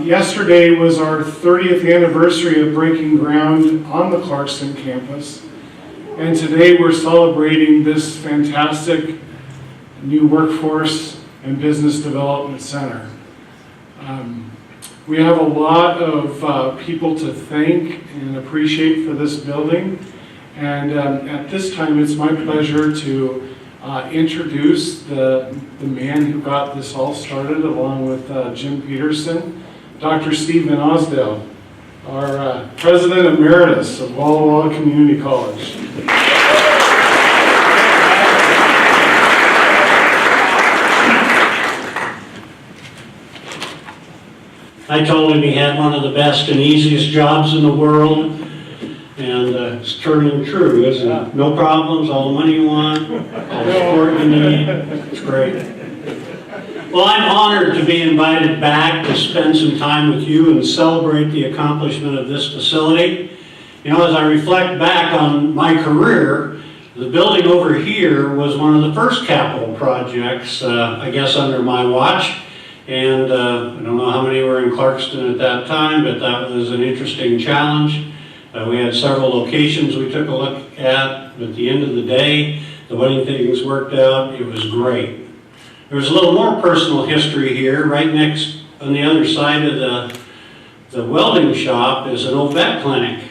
Yesterday was our 30th anniversary of breaking ground on the Clarkston campus, and today we're celebrating this fantastic new workforce and business development center. We have a lot of people to thank and appreciate for this building, and at this time it's my pleasure to introduce the man who got this all started, along with Jim Peterson, Dr. Stephen Osdale, our President Emeritus of Walla Community College. I told him he had one of the best and easiest jobs in the world, and it's turning true, isn't it? No problems, all the money you want, all the support you need. It's great. Well, I'm honored to be invited back to spend some time with you and celebrate the accomplishment of this facility. You know, as I reflect back on my career, the building over here was one of the first capital projects, I guess, under my watch. And I don't know how many were in Clarkston at that time, but that was an interesting challenge. We had several locations we took a look at, but at the end of the day, the way things worked out, it was great. There's a little more personal history here. Right next on the other side of the welding shop is an old vet clinic.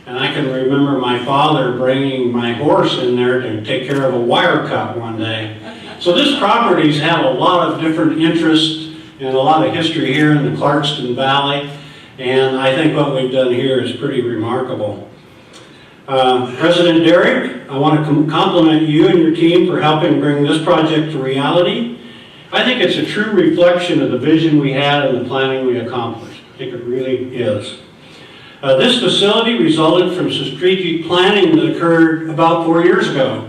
And I can remember my father bringing my horse in there to take care of a wire cut one day. So this property's had a lot of different interests and a lot of history here in the Clarkston Valley. And I think what we've done here is pretty remarkable. President Derrick, I want to compliment you and your team for helping bring this project to reality. I think it's a true reflection of the vision we had and the planning we accomplished. I think it really is. This facility resulted from strategic planning that occurred about 4 years ago.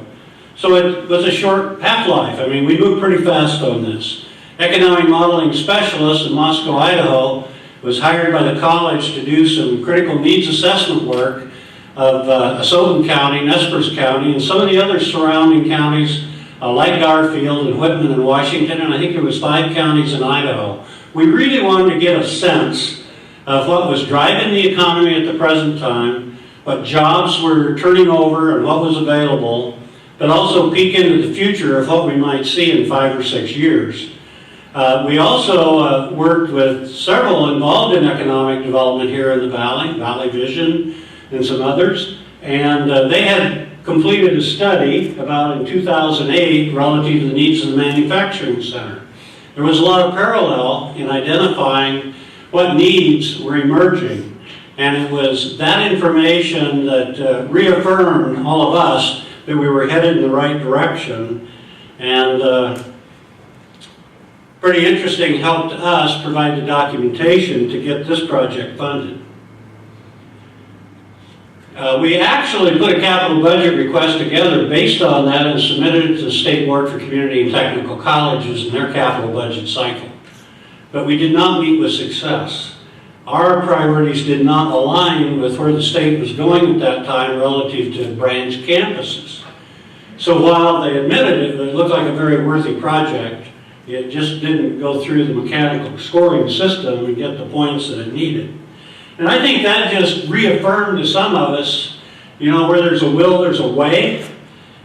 So it was a short half-life. I mean, we moved pretty fast on this. Economic modeling specialist in Moscow, Idaho, was hired by the college to do some critical needs assessment work of Asotin County, Nez County, and some of the other surrounding counties like Garfield and Whitman and Washington, and I think there was 5 counties in Idaho. We really wanted to get a sense of what was driving the economy at the present time, what jobs were turning over and what was available, but also peek into the future of what we might see in 5 or 6 years. We also worked with several involved in economic development here in the Valley, Valley Vision and some others, and they had completed a study about in 2008 relative to the needs of the manufacturing center. There was a lot of parallel in identifying what needs were emerging, and it was that information that reaffirmed all of us that we were headed in the right direction, and pretty interesting, helped us provide the documentation to get this project funded. We actually put a capital budget request together based on that and submitted it to the State Board for Community and Technical Colleges in their capital budget cycle. But we did not meet with success. Our priorities did not align with where the state was going at that time relative to branch campuses. So while they admitted it looked like a very worthy project, it just didn't go through the mechanical scoring system and get the points that it needed. And I think that just reaffirmed to some of us, you know, where there's a will, there's a way.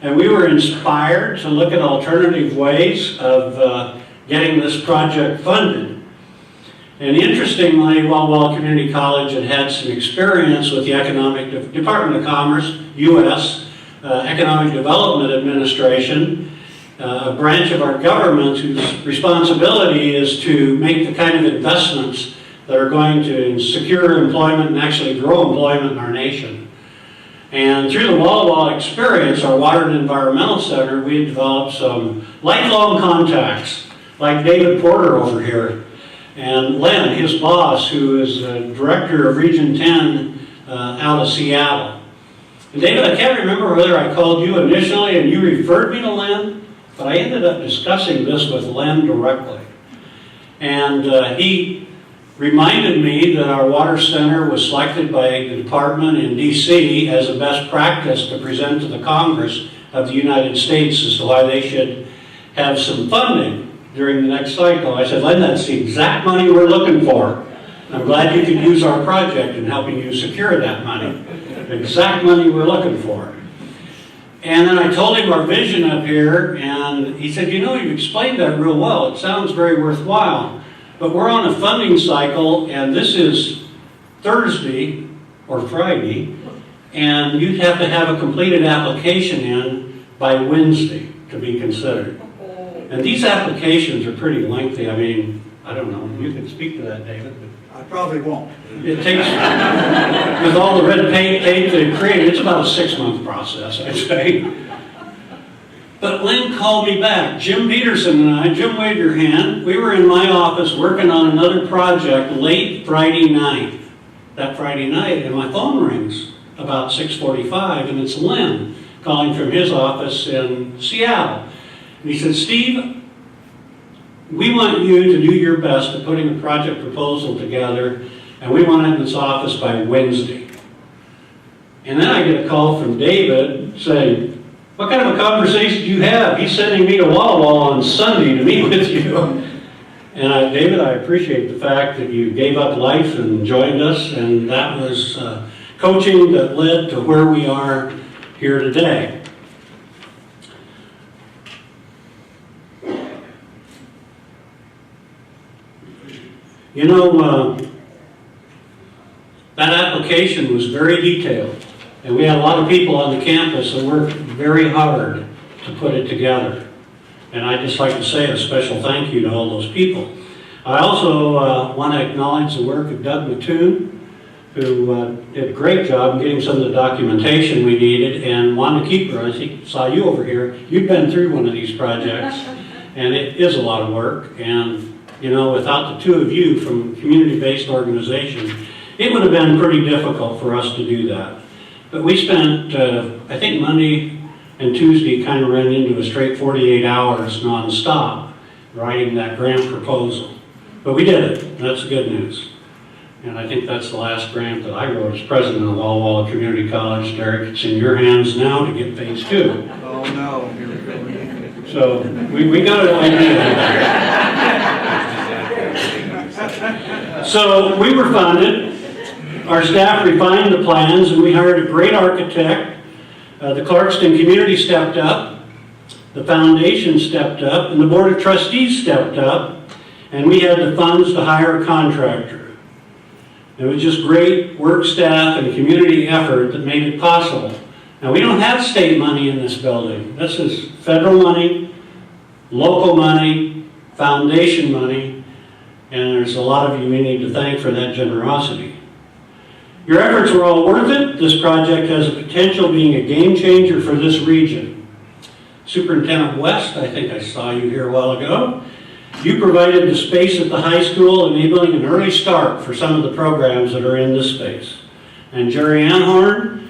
And we were inspired to look at alternative ways of getting this project funded. And interestingly, Walla Community College had had some experience with the Department of Commerce, U.S., Economic Development Administration, a branch of our government whose responsibility is to make the kind of investments that are going to secure employment and actually grow employment in our nation. And through the Walla experience, our Water and Environmental Center, we had developed some lifelong contacts, like David Porter over here, and Len, his boss, who is director of Region 10 out of Seattle. And David, I can't remember whether I called you initially and you referred me to Len, but I ended up discussing this with Len directly. And he reminded me that our water center was selected by the department in DC as a best practice to present to the Congress of the United States as to why they should have some funding during the next cycle. I said, Len, that's the exact money we're looking for. I'm glad you could use our project in helping you secure that money. The exact money we're looking for. And then I told him our vision up here, and he said, you know, you explained that real well. It sounds very worthwhile. But we're on a funding cycle, and this is Thursday or Friday, and you'd have to have a completed application in by Wednesday to be considered. And these applications are pretty lengthy. I mean, I don't know, you can speak to that, David. I probably won't. It takes, with all the red tape they've created, it's about a 6-month process, I'd say. But Lynn called me back. Jim Peterson and I, Jim, wave your hand. We were in my office working on another project late Friday night. That Friday night, and my phone rings about 6:45, and it's Lynn calling from his office in Seattle. And he said, Steve, we want you to do your best at putting a project proposal together, and we want it in this office by Wednesday. And then I get a call from David saying, what kind of a conversation do you have? He's sending me to Walla on Sunday to meet with you. And David, I appreciate the fact that you gave up life and joined us, and that was coaching that led to where we are here today. You know, that application was very detailed, and we had a lot of people on the campus that worked very hard to put it together. And I'd just like to say a special thank you to all those people. I also want to acknowledge the work of Doug Mattoon, who did a great job in getting some of the documentation we needed, and Wanda Keeper, I saw you over here. You've been through one of these projects, and it is a lot of work. And you know, without the two of you from community-based organizations, it would have been pretty difficult for us to do that. But we spent, I think Monday and Tuesday kind of ran into a straight 48 hours non-stop writing that grant proposal. But we did it, that's good news. And I think that's the last grant that I wrote as president of Walla Community College. Derek, it's in your hands now to get phase 2. Oh no, here we go again. So we got an idea. So we were funded. Our staff refined the plans, and we hired a great architect. The Clarkston community stepped up, the foundation stepped up, and the board of trustees stepped up, and we had the funds to hire a contractor. It was just great work staff and community effort that made it possible. Now, we don't have state money in this building. This is federal money, local money, foundation money, and there's a lot of you we need to thank for that generosity. Your efforts were all worth it. This project has a potential of being a game changer for this region. Superintendent West, I think I saw you here a while ago. You provided the space at the high school, enabling an early start for some of the programs that are in this space. And Jerry Anhorn,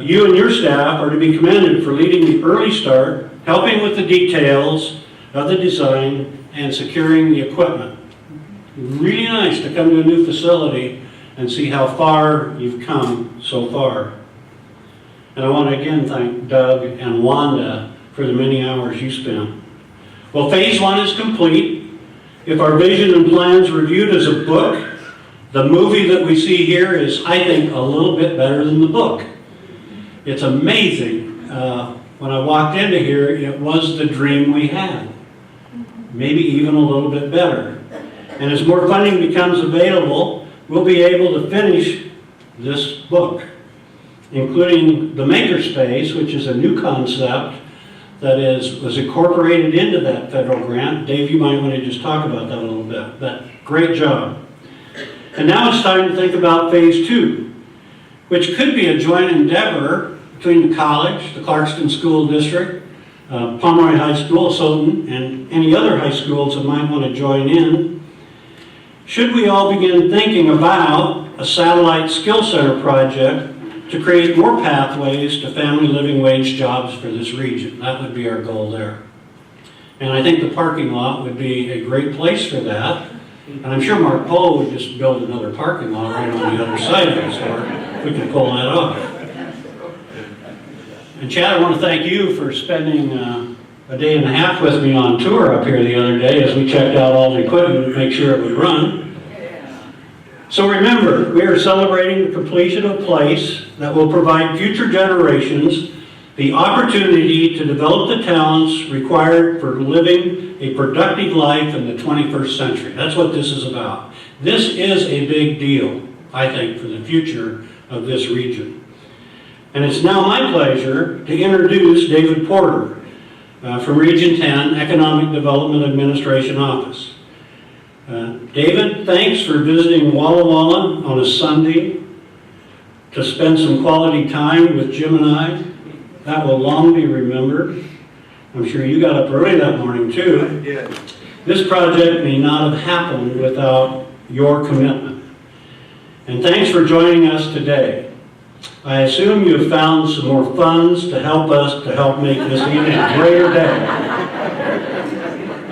you and your staff are to be commended for leading the early start, helping with the details of the design, and securing the equipment. Really nice to come to a new facility and see how far you've come so far. And I want to again thank Doug and Wanda for the many hours you spent. Well, phase 1 is complete. If our vision and plans reviewed as a book, the movie that we see here is, I think, a little bit better than the book. It's amazing. When I walked into here, it was the dream we had. Maybe even a little bit better. And as more funding becomes available, we'll be able to finish this book, including the makerspace, which is a new concept that was incorporated into that federal grant. Dave, you might want to just talk about that a little bit. But great job. And now it's time to think about phase 2, which could be a joint endeavor between the college, the Clarkston School District, Pomeroy High School, Soden, and any other high schools that might want to join in. Should we all begin thinking about a satellite skill center project to create more pathways to family living wage jobs for this region? That would be our goal there. And I think the parking lot would be a great place for that. And I'm sure Mark Pohl would just build another parking lot right on the other side of the store if we could pull that off. And Chad, I want to thank you for spending a day and a half with me on tour up here the other day as we checked out all the equipment to make sure it would run. So remember, we are celebrating the completion of a place that will provide future generations the opportunity to develop the talents required for living a productive life in the 21st century. That's what this is about. This is a big deal, I think, for the future of this region. And it's now my pleasure to introduce David Porter from Region 10 Economic Development Administration Office. David, thanks for visiting Walla Walla on a Sunday to spend some quality time with Jim and I. That will long be remembered. I'm sure you got up early that morning too. I did. This project may not have happened without your commitment. And thanks for joining us today. I assume you have found some more funds to help make this even a greater day.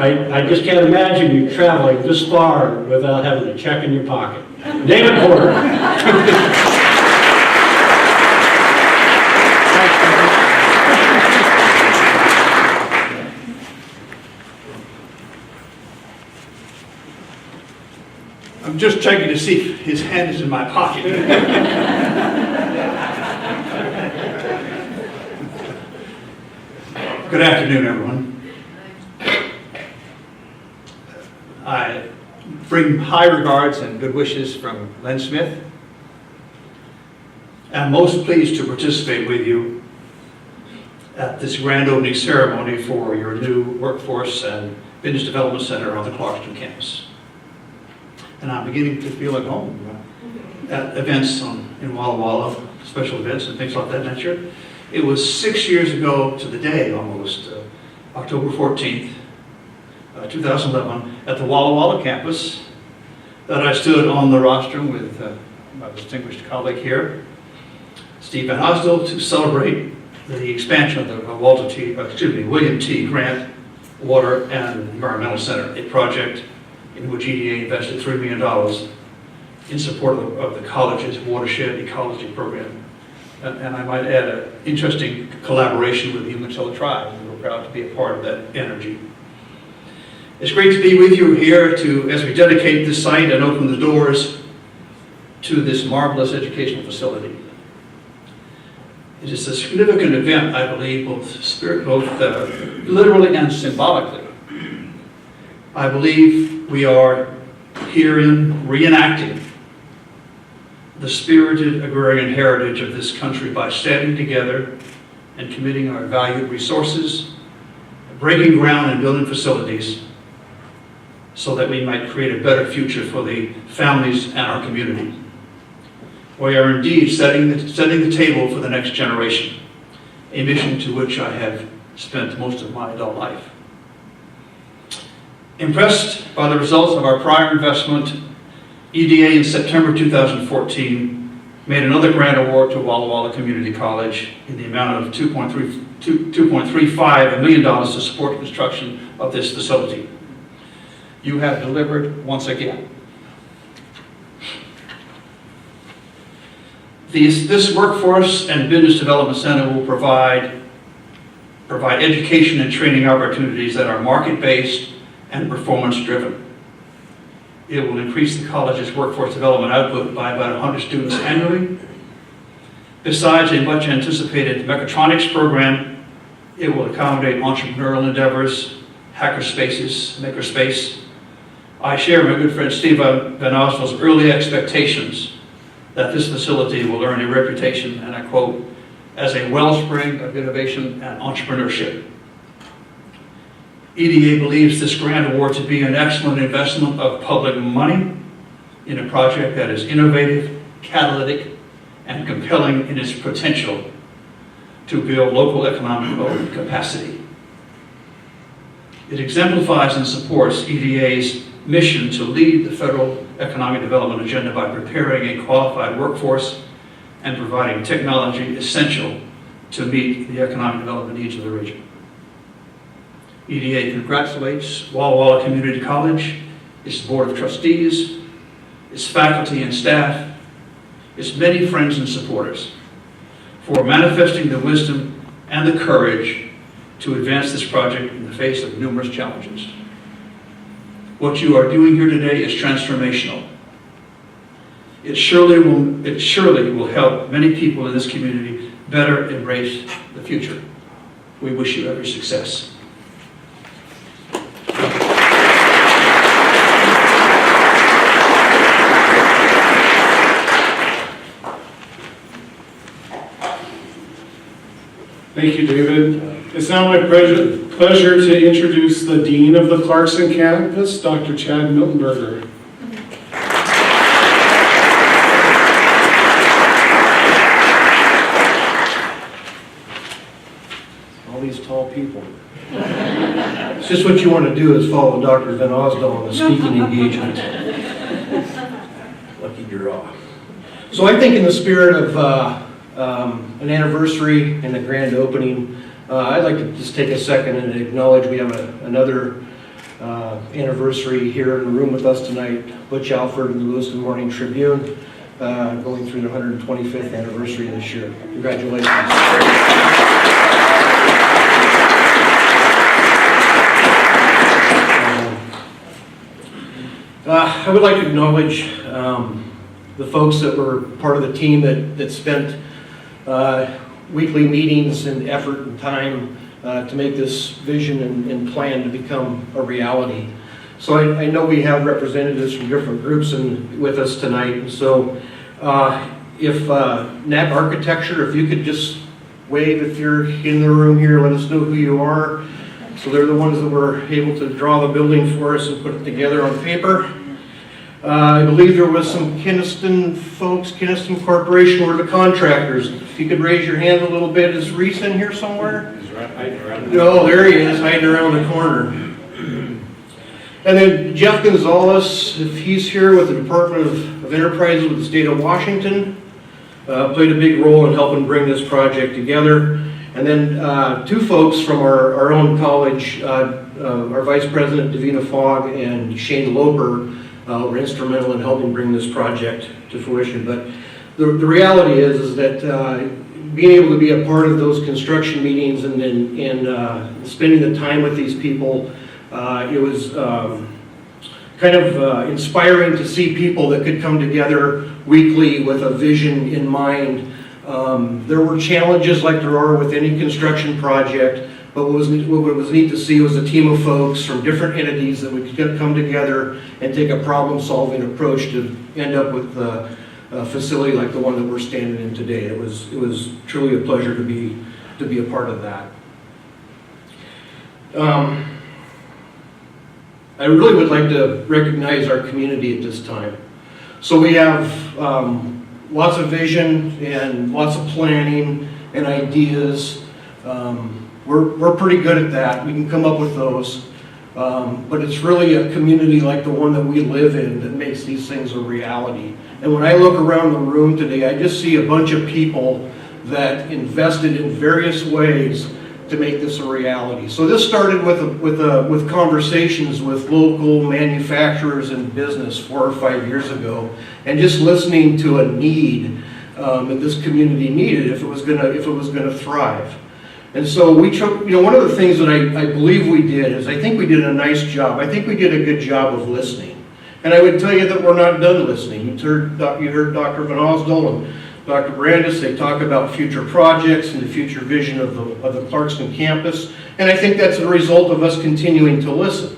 I just can't imagine you traveling this far without having a check in your pocket. David Porter. I'm just checking to see if his hand is in my pocket. Good afternoon, everyone. I bring high regards and good wishes from Len Smith. I'm most pleased to participate with you at this grand opening ceremony for your new Workforce and Business Development Center on the Clarkston campus. And I'm beginning to feel at home at events in Walla Walla, special events and things like that nature. It was 6 years ago to the day, almost, October 14th, 2011, at the Walla Walla campus, that I stood on the rostrum with my distinguished colleague here, Steve Van Osdell, to celebrate the expansion of the William T. Grant Water and Environmental Center, a project in which EDA invested $3 million in support of the college's watershed ecology program. And I might add an interesting collaboration with the Umatilla tribe. We're proud to be a part of that energy. It's great to be with you here as we dedicate this site and open the doors to this marvelous educational facility. It is a significant event, I believe, both literally and symbolically. I believe we are herein reenacting the spirited agrarian heritage of this country by standing together and committing our valued resources, breaking ground and building facilities so that we might create a better future for the families and our community. We are indeed setting the table for the next generation, a mission to which I have spent most of my adult life. Impressed by the results of our prior investment, EDA in September 2014 made another grant award to Walla Walla Community College in the amount of $2.35 million to support construction of this facility. You have delivered once again. This Workforce and Business Development Center will provide education and training opportunities that are market-based and performance-driven. It will increase the college's workforce development output by about 100 students annually. Besides a much anticipated mechatronics program, it will accommodate entrepreneurial endeavors, hacker spaces, makerspace. I share my good friend Steve Van Osdell's early expectations that this facility will earn a reputation, and I quote, as a wellspring of innovation and entrepreneurship. EDA believes this grant award to be an excellent investment of public money in a project that is innovative, catalytic, and compelling in its potential to build local economic capacity. It exemplifies and supports EDA's mission to lead the federal economic development agenda by preparing a qualified workforce and providing technology essential to meet the economic development needs of the region. EDA congratulates Walla Walla Community College, its Board of Trustees, its faculty and staff, its many friends and supporters for manifesting the wisdom and the courage to advance this project in the face of numerous challenges. What you are doing here today is transformational. It surely will help many people in this community better embrace the future. We wish you every success. Thank you, David. It's now my pleasure to introduce the Dean of the Clarkston campus, Dr. Chad Miltenberger. All these tall people. It's just what you want to do is follow Dr. Van Osdal on the speaking engagement. Lucky draw. So I think in the spirit of an anniversary and a grand opening, I'd like to just take a second and acknowledge we have another anniversary here in the room with us tonight. Butch Alford and the Lewiston Morning Tribune going through the 125th anniversary this year. Congratulations. I would like to acknowledge the folks that were part of the team that spent weekly meetings and effort and time to make this vision and plan to become a reality. So I know we have representatives from different groups with us tonight. And so if NAC Architecture, if you could just wave if you're in the room here, let us know who you are. So they're the ones that were able to draw the building for us and put it together on paper. I believe there was some Kinnison folks, Kinnison Corporation were the contractors. If you could raise your hand a little bit. Is Reese in here somewhere? He's hiding around. Oh, there he is, hiding around the corner. And then Jeff Gonzalez, if he's here with the Department of Enterprises with the state of Washington, played a big role in helping bring this project together. And then two folks from our own college, our Vice President Davina Fogg and Shane Loper, were instrumental in helping bring this project to fruition. But the reality is that being able to be a part of those construction meetings and spending the time with these people, it was kind of inspiring to see people that could come together weekly with a vision in mind. There were challenges like there are with any construction project, but what was neat to see was a team of folks from different entities that we could come together and take a problem-solving approach to end up with a facility like the one that we're standing in today. It was truly a pleasure to be a part of that. I really would like to recognize our community at this time. So we have lots of vision and lots of planning and ideas. We're pretty good at that. We can come up with those. But it's really a community like the one that we live in that makes these things a reality. And when I look around the room today, I just see a bunch of people that invested in various ways to make this a reality. So this started with conversations with local manufacturers and business 4 or 5 years ago, and just listening to a need that this community needed if it was gonna thrive. And so we took, one of the things that I believe we did is I think we did a nice job. I think we did a good job of listening. And I would tell you that we're not done listening. You heard Dr. Van Osdal and Dr. Brandis, they talk about future projects and the future vision of the Clarkston campus. And I think that's a result of us continuing to listen.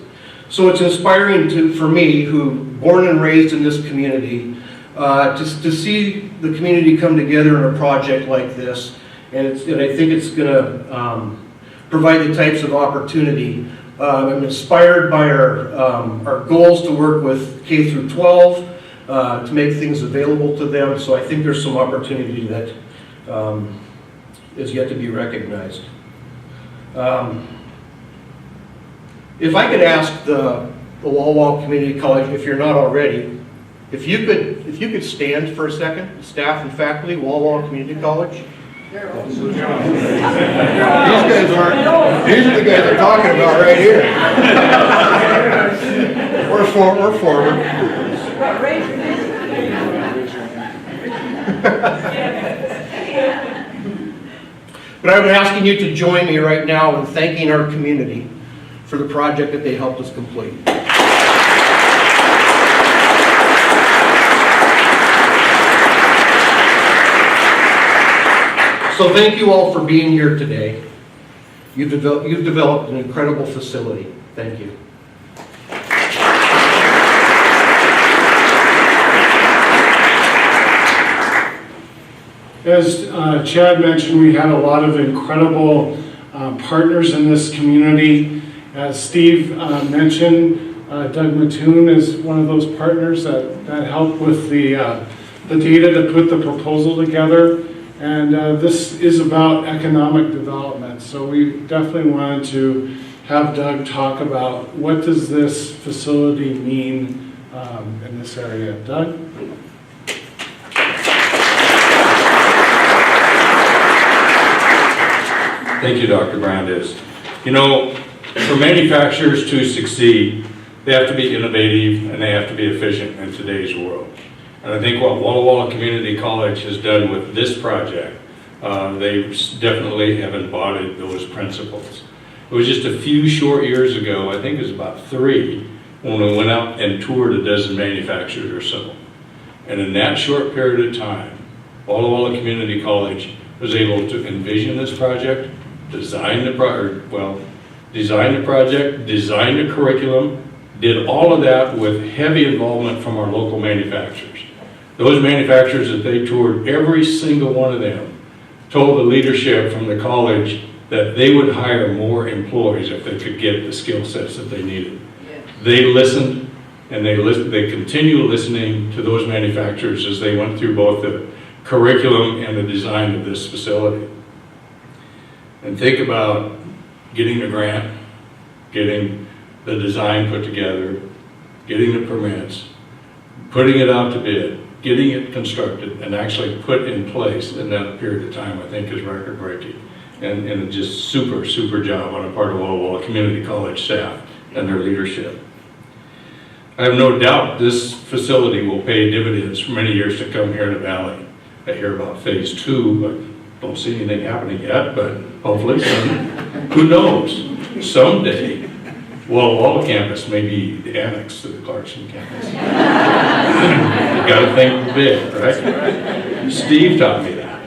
So it's inspiring for me, who born and raised in this community, to see the community come together in a project like this. And I think it's going to provide the types of opportunity. I'm inspired by our goals to work with K through 12 to make things available to them. So I think there's some opportunity that is yet to be recognized. If I could ask the Walla Community College, if you're not already, if you could stand for a second, staff and faculty, Walla Community College. These guys aren't, these are the guys they're talking about right here. We're forward. But I'm asking you to join me right now in thanking our community for the project that they helped us complete. So thank you all for being here today. You've developed an incredible facility. Thank you. As Chad mentioned, we had a lot of incredible partners in this community. As Steve mentioned, Doug Mattoon is one of those partners that helped with the data to put the proposal together. And this is about economic development. So we definitely wanted to have Doug talk about what does this facility mean in this area. Doug? Thank you, Dr. Brandes. You know, for manufacturers to succeed, they have to be innovative and they have to be efficient in today's world. And I think what Walla Walla Community College has done with this project, they definitely have embodied those principles. It was just a few short years ago, I think it was about 3, when we went out and toured a dozen manufacturers or so. And in that short period of time, Walla Walla Community College was able to envision this project, design the project, design the curriculum, did all of that with heavy involvement from our local manufacturers. Those manufacturers that they toured, every single one of them told the leadership from the college that they would hire more employees if they could get the skill sets that they needed. Yes. They listened, and they continue listening to those manufacturers as they went through both the curriculum and the design of this facility. And think about getting the grant, getting the design put together, getting the permits, putting it out to bid, getting it constructed, and actually put in place in that period of time, I think is record-breaking. And just super, super job on the part of Walla Walla Community College staff and their leadership. I have no doubt this facility will pay dividends for many years to come here in the valley. I hear about phase 2, but don't see anything happening yet, but hopefully soon. Who knows? Someday, Walla Walla campus may be the annex to the Clarkston campus. You gotta think big, right? Steve taught me that.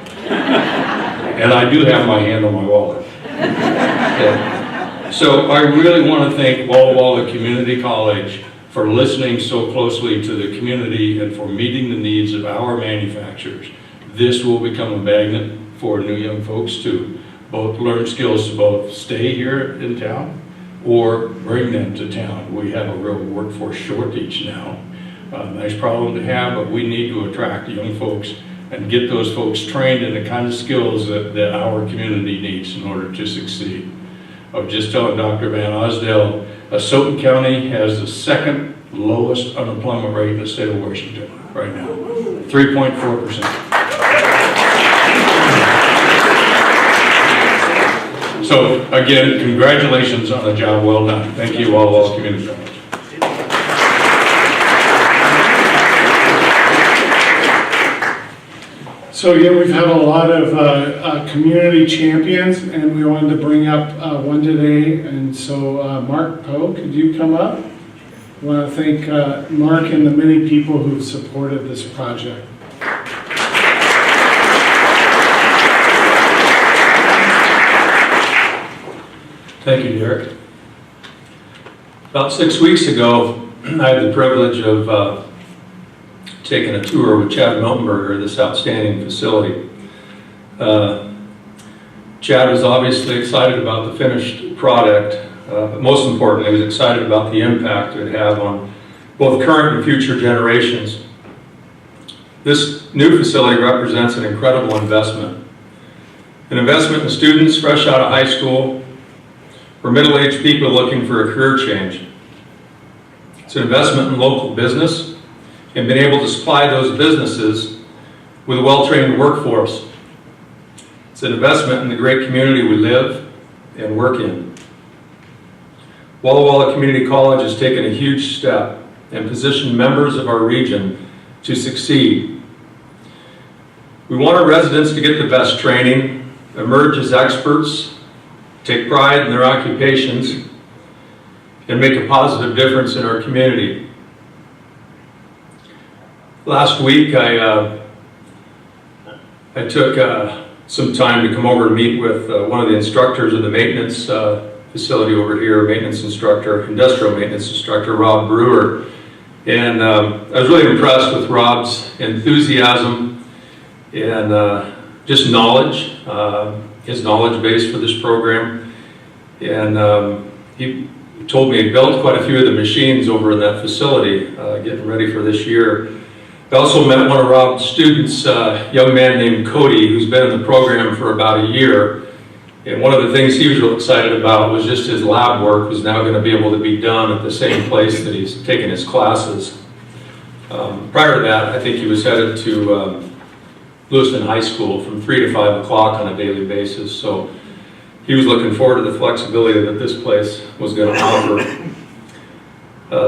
And I do have my hand on my wallet. Okay. So I really want to thank Walla Walla Community College for listening so closely to the community and for meeting the needs of our manufacturers. This will become a magnet for new young folks to both learn skills to both stay here in town or bring them to town. We have a real workforce shortage now. Nice problem to have, but we need to attract young folks and get those folks trained in the kind of skills that our community needs in order to succeed. I was just telling Dr. Van Osdale, Stoughton County has the 2nd lowest unemployment rate in the state of Washington right now, 3.4%. So again, congratulations on a job well done. Thank you, Walla Walla Community College. So again, we've had a lot of community champions, and we wanted to bring up one today. And so Mark Poe, could you come up? I want to thank Mark and the many people who've supported this project. Thank you, Derek. About 6 weeks ago, I had the privilege of taking a tour with Chad Miltenberger, this outstanding facility. Chad was obviously excited about the finished product, but most importantly, he was excited about the impact it would have on both current and future generations. This new facility represents an incredible investment. An investment in students fresh out of high school or middle-aged people looking for a career change. It's an investment in local business and being able to supply those businesses with a well-trained workforce. It's an investment in the great community we live and work in. Walla Walla Community College has taken a huge step and positioned members of our region to succeed. We want our residents to get the best training, emerge as experts, take pride in their occupations, and make a positive difference in our community. Last week, I took some time to come over and meet with one of the instructors of the maintenance facility over here, maintenance instructor, industrial maintenance instructor, Rob Brewer. And I was really impressed with Rob's enthusiasm and just knowledge, his knowledge base for this program. And he told me he built quite a few of the machines over in that facility, getting ready for this year. I also met one of Rob's students, a young man named Cody, who's been in the program for about a year. And one of the things he was real excited about was just his lab work was now going to be able to be done at the same place that he's taking his classes. Prior to that, I think he was headed to Lewiston High School from 3 to 5 o'clock on a daily basis. So he was looking forward to the flexibility that this place was going to offer.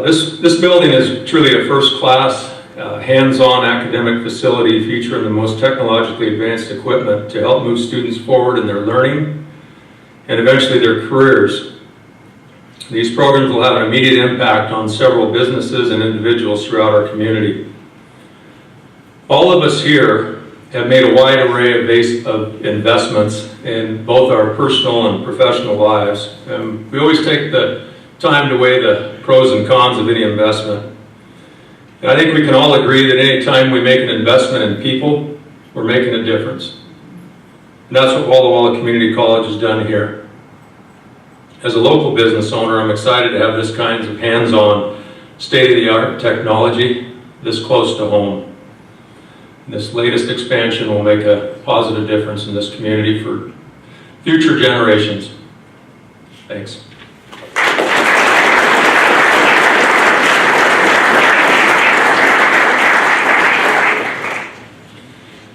This building is truly a first-class, hands-on academic facility featuring the most technologically advanced equipment to help move students forward in their learning and eventually their careers. These programs will have an immediate impact on several businesses and individuals throughout our community. All of us here have made a wide array of investments in both our personal and professional lives. We always take the time to weigh the pros and cons of any investment. And I think we can all agree that any time we make an investment in people, we're making a difference. And that's what Walla Community College has done here. As a local business owner, I'm excited to have this kind of hands-on, state-of-the-art technology this close to home. And this latest expansion will make a positive difference in this community for future generations. Thanks.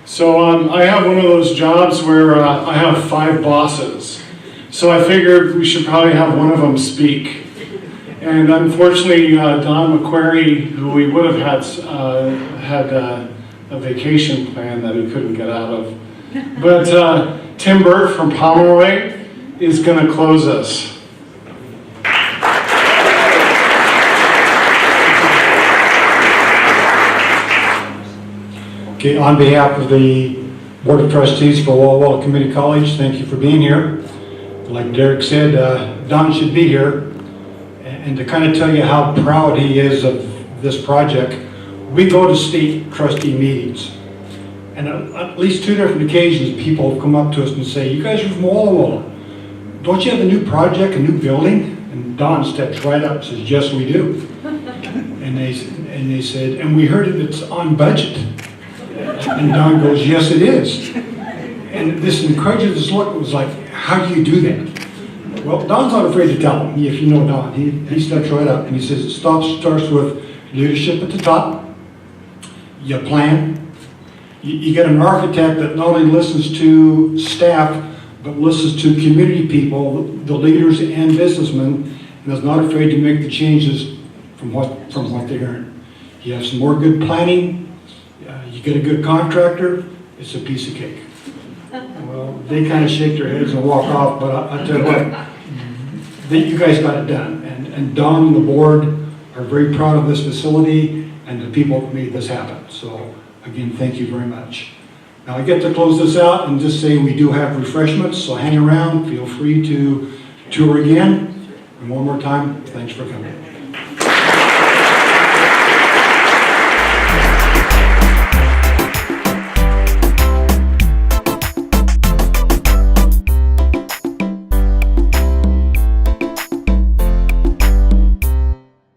So I have one of those jobs where I have 5 bosses. So I figured we should probably have one of them speak. And unfortunately, Don McQuarrie, who we would have had a vacation plan that he couldn't get out of. But Tim Burt from Pomeroy is going to close us. Okay, on behalf of the Board of Trustees for Walla Community College, thank you for being here. Like Derek said, Don should be here. And to kind of tell you how proud he is of this project, we go to state trustee meetings. And at least 2 different occasions, people have come up to us and say, "You guys are from Walla. Don't you have a new project, a new building?" And Don steps right up and says, "Yes, we do." And they said, "And we heard it's on budget." And Don goes, "Yes, it is." And this incredulous look was like, "How do you do that?" Well, Don's not afraid to tell him. If you know Don, he steps right up and he says, it starts with leadership at the top. You plan. You get an architect that not only listens to staff, but listens to community people, the leaders and businessmen, and is not afraid to make the changes from what they earn. You have some more good planning. You get a good contractor, it's a piece of cake. Well, they kind of shake their heads and walk off, but I tell you what, you guys got it done. And Don and the board are very proud of this facility and the people that made this happen. So again, thank you very much. Now I get to close this out and just say we do have refreshments, so hang around, feel free to tour again. And one more time, thanks for coming.